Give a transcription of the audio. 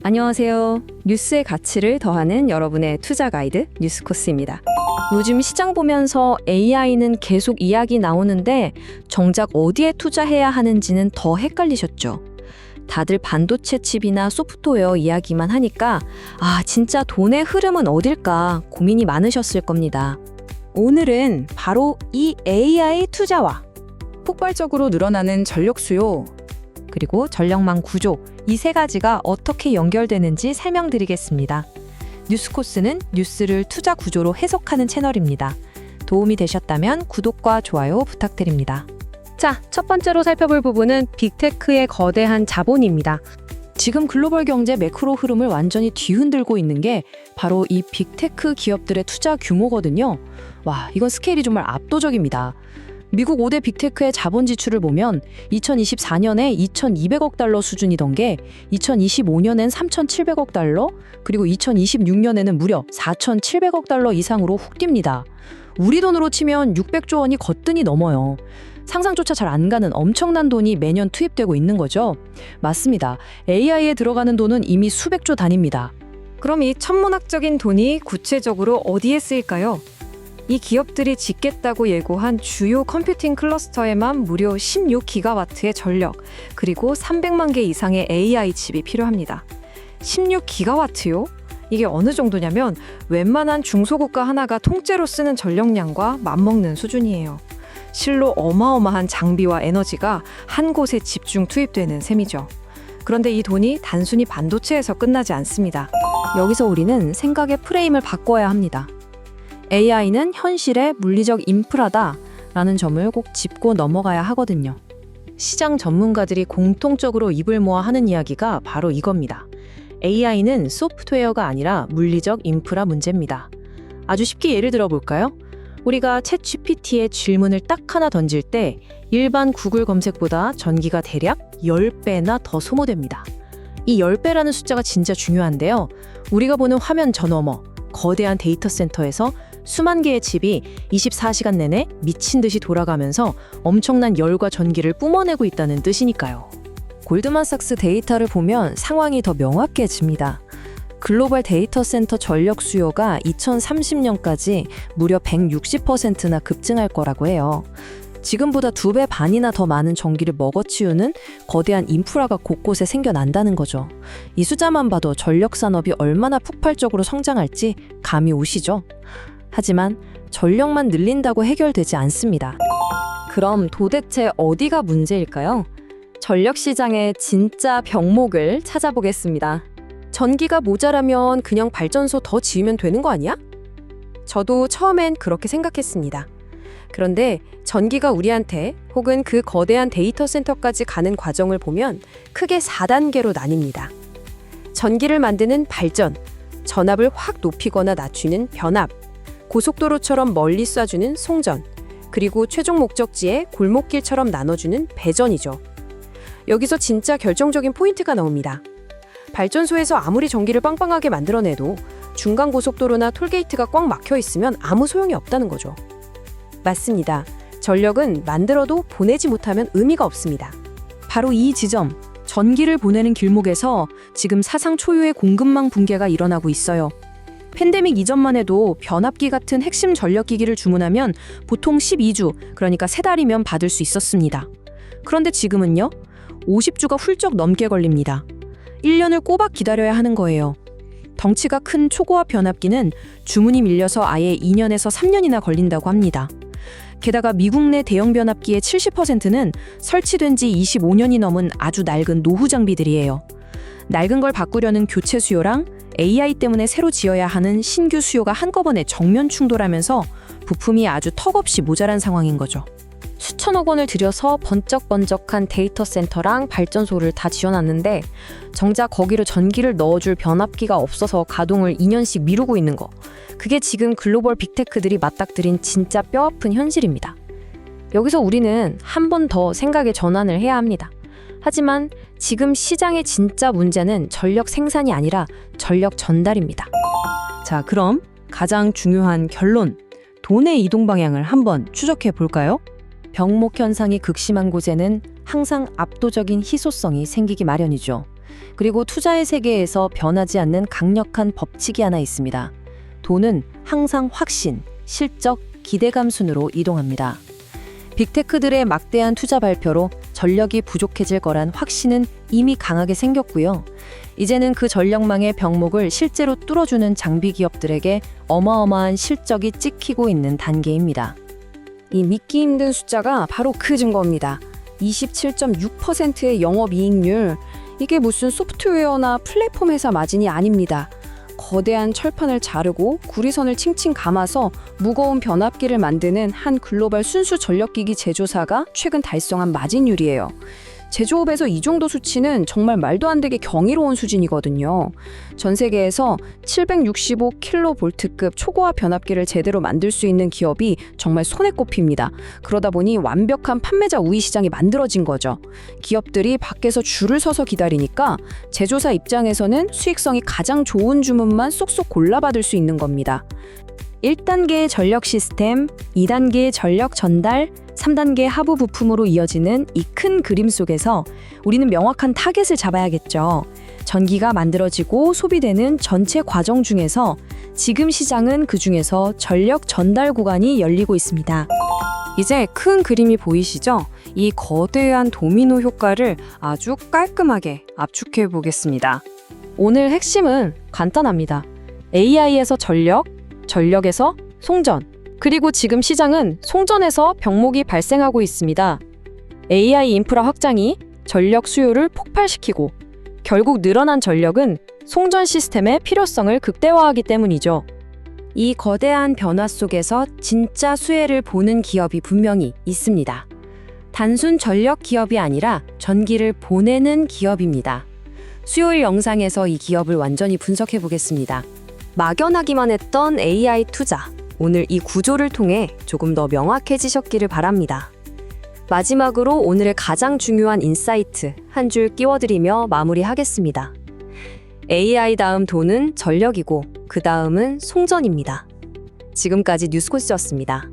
안녕하세요. 뉴스의 가치를 더하는 여러분의 투자 가이드 뉴스코스입니다. 요즘 시장 보면서 AI는 계속 이야기 나오는데 정작 어디에 투자해야 하는지는 더 헷갈리셨죠? 다들 반도체 칩이나 소프트웨어 이야기만 하니까 진짜 돈의 흐름은 어딜까 고민이 많으셨을 겁니다. 오늘은 바로 이 AI 투자와 폭발적으로 늘어나는 전력 수요, 그리고 전력망 구조, 이 세 가지가 어떻게 연결되는지 설명드리겠습니다. 뉴스코스는 뉴스를 투자 구조로 해석하는 채널입니다. 도움이 되셨다면 구독과 좋아요 부탁드립니다. 자, 첫 번째로 살펴볼 부분은 빅테크의 거대한 자본입니다. 지금 글로벌 경제 매크로 흐름을 완전히 뒤흔들고 있는 게 바로 이 빅테크 기업들의 투자 규모거든요. 와, 이건 스케일이 정말 압도적입니다. 미국 5대 빅테크의 자본 지출을 보면 2024년에 2,200억 달러 수준이던 게 2025년엔 3,700억 달러, 그리고 2026년에는 무려 4,700억 달러 이상으로 훅 뜁니다. 우리 돈으로 치면 600조 원이 거뜬히 넘어요. 상상조차 잘 안 가는 엄청난 돈이 매년 투입되고 있는 거죠. 맞습니다. AI에 들어가는 돈은 이미 수백조 단위입니다. 그럼 이 천문학적인 돈이 구체적으로 어디에 쓰일까요? 이 기업들이 짓겠다고 예고한 주요 컴퓨팅 클러스터에만 무려 16기가와트의 전력, 그리고 300만 개 이상의 AI 칩이 필요합니다. 16기가와트요? 이게 어느 정도냐면 웬만한 중소국가 하나가 통째로 쓰는 전력량과 맞먹는 수준이에요. 실로 어마어마한 장비와 에너지가 한 곳에 집중 투입되는 셈이죠. 그런데 이 돈이 단순히 반도체에서 끝나지 않습니다. 여기서 우리는 생각의 프레임을 바꿔야 합니다. AI는 현실의 물리적 인프라다라는 점을 꼭 짚고 넘어가야 하거든요. 시장 전문가들이 공통적으로 입을 모아 하는 이야기가 바로 이겁니다. AI는 소프트웨어가 아니라 물리적 인프라 문제입니다. 아주 쉽게 예를 들어볼까요? 우리가 챗GPT에 질문을 딱 하나 던질 때 일반 구글 검색보다 전기가 대략 10배나 더 소모됩니다. 이 10배라는 숫자가 진짜 중요한데요. 우리가 보는 화면 저 너머, 거대한 데이터 센터에서 수만 개의 칩이 24시간 내내 미친 듯이 돌아가면서 엄청난 열과 전기를 뿜어내고 있다는 뜻이니까요. 골드만삭스 데이터를 보면 상황이 더 명확해집니다. 글로벌 데이터 센터 전력 수요가 2030년까지 무려 160%나 급증할 거라고 해요. 지금보다 2배 반이나 더 많은 전기를 먹어치우는 거대한 인프라가 곳곳에 생겨난다는 거죠. 이 숫자만 봐도 전력 산업이 얼마나 폭발적으로 성장할지 감이 오시죠? 하지만 전력만 늘린다고 해결되지 않습니다. 그럼 도대체 어디가 문제일까요? 전력 시장의 진짜 병목을 찾아보겠습니다. 전기가 모자라면 그냥 발전소 더 지으면 되는 거 아니야? 저도 처음엔 그렇게 생각했습니다. 그런데 전기가 우리한테 혹은 그 거대한 데이터 센터까지 가는 과정을 보면 크게 4단계로 나뉩니다. 전기를 만드는 발전, 전압을 확 높이거나 낮추는 변압, 고속도로처럼 멀리 쏴주는 송전, 그리고 최종 목적지에 골목길처럼 나눠주는 배전이죠. 여기서 진짜 결정적인 포인트가 나옵니다. 발전소에서 아무리 전기를 빵빵하게 만들어내도 중간 고속도로나 톨게이트가 꽉 막혀 있으면 아무 소용이 없다는 거죠. 맞습니다. 전력은 만들어도 보내지 못하면 의미가 없습니다. 바로 이 지점, 전기를 보내는 길목에서 지금 사상 초유의 공급망 붕괴가 일어나고 있어요. 팬데믹 이전만 해도 변압기 같은 핵심 전력기기를 주문하면 보통 12주, 그러니까 3달이면 받을 수 있었습니다. 그런데 지금은요? 50주가 훌쩍 넘게 걸립니다. 1년을 꼬박 기다려야 하는 거예요. 덩치가 큰 초고압 변압기는 주문이 밀려서 아예 2년에서 3년이나 걸린다고 합니다. 게다가 미국 내 대형 변압기의 70%는 설치된 지 25년이 넘은 아주 낡은 노후 장비들이에요. 낡은 걸 바꾸려는 교체 수요랑 AI 때문에 새로 지어야 하는 신규 수요가 한꺼번에 정면 충돌하면서 부품이 아주 턱없이 모자란 상황인 거죠. 수천억 원을 들여서 번쩍번쩍한 데이터 센터랑 발전소를 다 지어놨는데 정작 거기로 전기를 넣어줄 변압기가 없어서 가동을 2년씩 미루고 있는 거. 그게 지금 글로벌 빅테크들이 맞닥뜨린 진짜 뼈아픈 현실입니다. 여기서 우리는 한 번 더 생각의 전환을 해야 합니다. 하지만 지금 시장의 진짜 문제는 전력 생산이 아니라 전력 전달입니다. 자, 그럼 가장 중요한 결론, 돈의 이동 방향을 한번 추적해 볼까요? 병목 현상이 극심한 곳에는 항상 압도적인 희소성이 생기기 마련이죠. 그리고 투자의 세계에서 변하지 않는 강력한 법칙이 하나 있습니다. 돈은 항상 확신, 실적, 기대감 순으로 이동합니다. 빅테크들의 막대한 투자 발표로 전력이 부족해질 거란 확신은 이미 강하게 생겼고요. 이제는 그 전력망의 병목을 실제로 뚫어주는 장비 기업들에게 어마어마한 실적이 찍히고 있는 단계입니다. 이 믿기 힘든 숫자가 바로 그 증거입니다. 27.6%의 영업이익률. 이게 무슨 소프트웨어나 플랫폼 회사 마진이 아닙니다. 거대한 철판을 자르고 구리선을 칭칭 감아서 무거운 변압기를 만드는 한 글로벌 순수 전력기기 제조사가 최근 달성한 마진율이에요. 제조업에서 이 정도 수치는 정말 말도 안 되게 경이로운 수준이거든요. 전 세계에서 765kV급 초고압 변압기를 제대로 만들 수 있는 기업이 정말 손에 꼽힙니다. 그러다 보니 완벽한 판매자 우위 시장이 만들어진 거죠. 기업들이 밖에서 줄을 서서 기다리니까 제조사 입장에서는 수익성이 가장 좋은 주문만 쏙쏙 골라받을 수 있는 겁니다. 1단계의 전력 시스템, 2단계의 전력 전달, 3단계 하부 부품으로 이어지는 이 큰 그림 속에서 우리는 명확한 타겟을 잡아야겠죠. 전기가 만들어지고 소비되는 전체 과정 중에서 지금 시장은 그 중에서 전력 전달 구간이 열리고 있습니다. 이제 큰 그림이 보이시죠? 이 거대한 도미노 효과를 아주 깔끔하게 압축해 보겠습니다. 오늘 핵심은 간단합니다. AI에서 전력, 전력에서 송전, 그리고 지금 시장은 송전에서 병목이 발생하고 있습니다. AI 인프라 확장이 전력 수요를 폭발시키고 결국 늘어난 전력은 송전 시스템의 필요성을 극대화하기 때문이죠. 이 거대한 변화 속에서 진짜 수혜를 보는 기업이 분명히 있습니다. 단순 전력 기업이 아니라 전기를 보내는 기업입니다. 수요일 영상에서 이 기업을 완전히 분석해 보겠습니다. 막연하기만 했던 AI 투자, 오늘 이 구조를 통해 조금 더 명확해지셨기를 바랍니다. 마지막으로 오늘의 가장 중요한 인사이트 한 줄 끼워드리며 마무리하겠습니다. AI 다음 돈은 전력이고 그 다음은 송전입니다. 지금까지 뉴스코스였습니다.